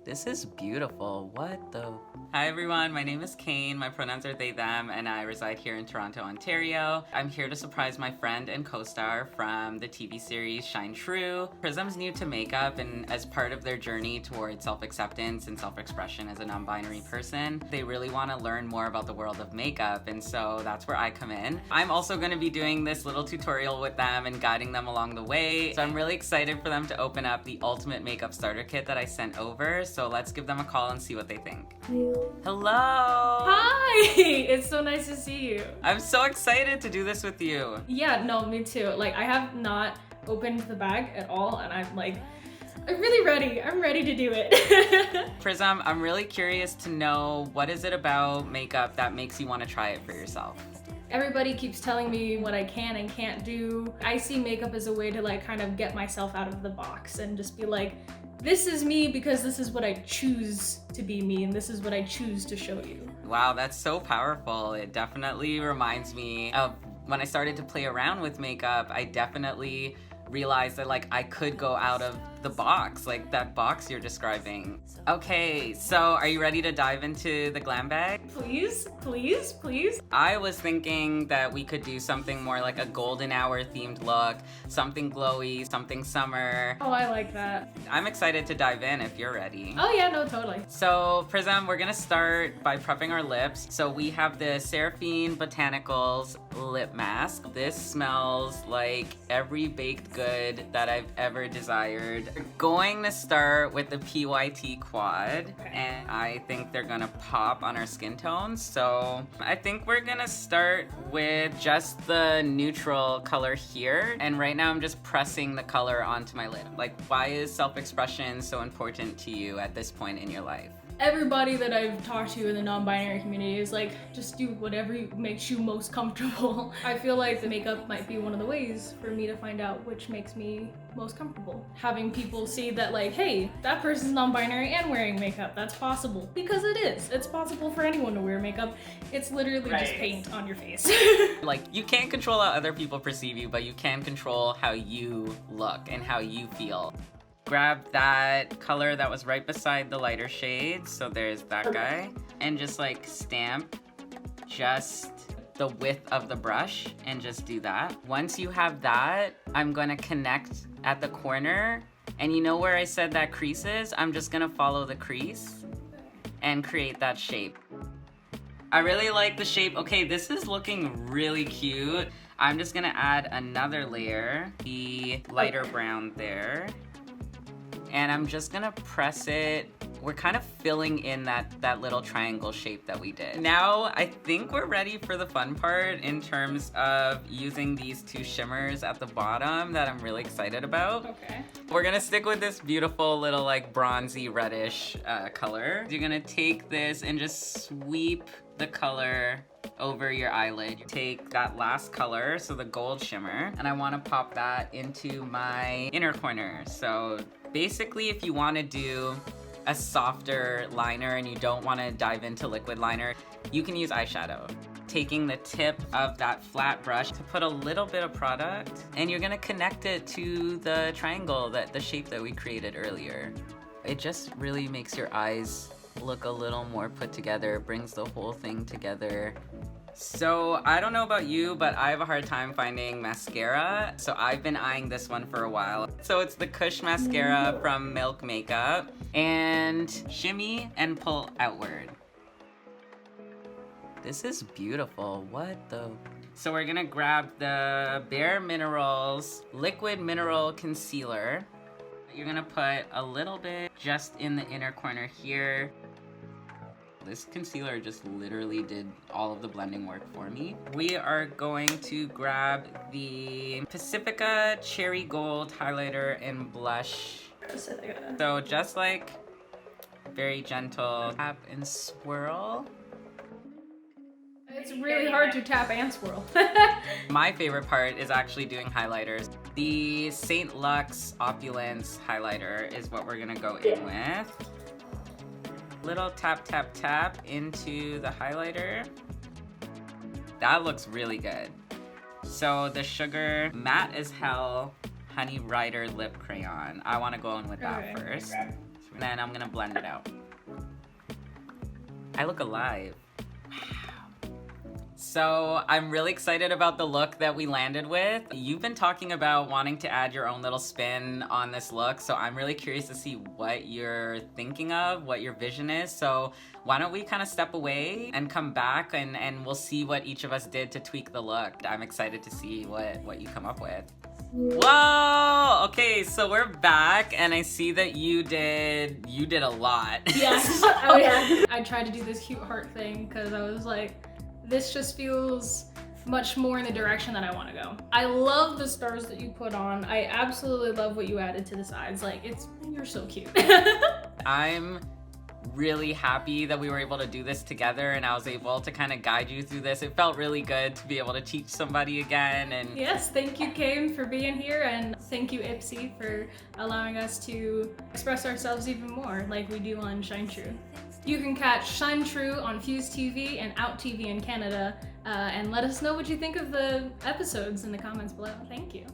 This is beautiful. What the? Hi everyone, my name is Kain. My pronouns are they, them, and I reside here in Toronto, Ontario. I'm here to surprise my friend and co-star from the TV series Shine True. Prism's new to makeup, and as part of their journey towards self-acceptance and self-expression as a non-binary person, they really want to learn more about the world of makeup, and so that's where I come in. I'm also going to be doing this little tutorial with them and guiding them along the way. So I'm really excited for them to open up the ultimate makeup starter kit that I sent over. So let's give them a call and see what they think. Hello! Hi! It's so nice to see you. I'm so excited to do this with you. Yeah, no, me too. Like, I have not opened the bag at all, and I'm really ready. I'm ready to do it. Prism, I'm really curious to know, what is it about makeup that makes you want to try it for yourself? Everybody keeps telling me what I can and can't do. I see makeup as a way to like kind of get myself out of the box and just be like, this is me because this is what I choose to be me and this is what I choose to show you. Wow, that's so powerful. It definitely reminds me of when I started to play around with makeup. I definitely realized that like I could go out of the box, like that box you're describing. Okay, so are you ready to dive into the glam bag? Please, please, please. I was thinking that we could do something more like a golden hour themed look, something glowy, something summer. Oh, I like that. I'm excited to dive in if you're ready. Oh yeah, no, totally. So Prism, we're gonna start by prepping our lips. So we have the Seraphine Botanicals lip mask. This smells like every baked good that I've ever desired. We're going to start with the PYT quad, and I think they're gonna pop on our skin tones. So I think we're gonna start with just the neutral color here. And right now I'm just pressing the color onto my lip. Like, why is self-expression so important to you at this point in your life? Everybody that I've talked to in the non-binary community is like, just do whatever makes you most comfortable. I feel like the makeup might be one of the ways for me to find out which makes me most comfortable. Having people see that like, hey, that person's non-binary and wearing makeup, that's possible. Because it is. It's possible for anyone to wear makeup. It's literally just paint on your face. Like, you can't control how other people perceive you, but you can control how you look and how you feel. Grab that color that was right beside the lighter shade, so there's that guy, and just like stamp just the width of the brush and just do that. Once you have that, I'm gonna connect at the corner, and you know where I said that crease is? I'm just gonna follow the crease and create that shape. I really like the shape. Okay, this is looking really cute. I'm just gonna add another layer, the lighter brown there. And I'm just gonna press it. We're kind of filling in that little triangle shape that we did. Now, I think we're ready for the fun part in terms of using these two shimmers at the bottom that I'm really excited about. Okay. We're gonna stick with this beautiful little like bronzy reddish color. You're gonna take this and just sweep the color over your eyelid. You take that last color, so the gold shimmer, and I wanna pop that into my inner corner. So basically, if you wanna do a softer liner and you don't wanna dive into liquid liner, you can use eyeshadow. Taking the tip of that flat brush to put a little bit of product, and you're gonna connect it to the triangle, the shape that we created earlier. It just really makes your eyes look a little more put together, brings the whole thing together. So I don't know about you, but I have a hard time finding mascara, so I've been eyeing this one for a while. So it's the Kush Mascara from Milk Makeup, and shimmy and pull outward. This is beautiful. What the? So we're gonna grab the Bare Minerals Liquid Mineral Concealer. You're gonna put a little bit just in the inner corner here. This concealer just literally did all of the blending work for me. We are going to grab the Pacifica Cherry Gold highlighter and blush. So just like very gentle tap and swirl. It's really hard to tap and swirl. My favorite part is actually doing highlighters. The St. Luxe Opulence highlighter is what we're gonna go in with. Little tap, tap, tap into the highlighter. That looks really good. So the Sugar Matte as Hell Honey Rider Lip Crayon. I wanna go in with that first. So And then I'm gonna blend it out. I look alive. So I'm really excited about the look that we landed with. You've been talking about wanting to add your own little spin on this look, so I'm really curious to see what you're thinking of, what your vision is. So why don't we kind of step away and come back and we'll see what each of us did to tweak the look. I'm excited to see what you come up with. Whoa! Okay, so we're back and I see that you did a lot. Yes. I tried to do this cute heart thing because I was like, this just feels much more in the direction that I want to go. I love the stars that you put on. I absolutely love what you added to the sides. Like, you're so cute. I'm really happy that we were able to do this together and I was able to kind of guide you through this. It felt really good to be able to teach somebody again. And yes, thank you, Kain, for being here, and thank you, IPSY, for allowing us to express ourselves even more like we do on Shine True. You can catch Shine True on Fuse TV and Out TV in Canada, and let us know what you think of the episodes in the comments below. Thank you.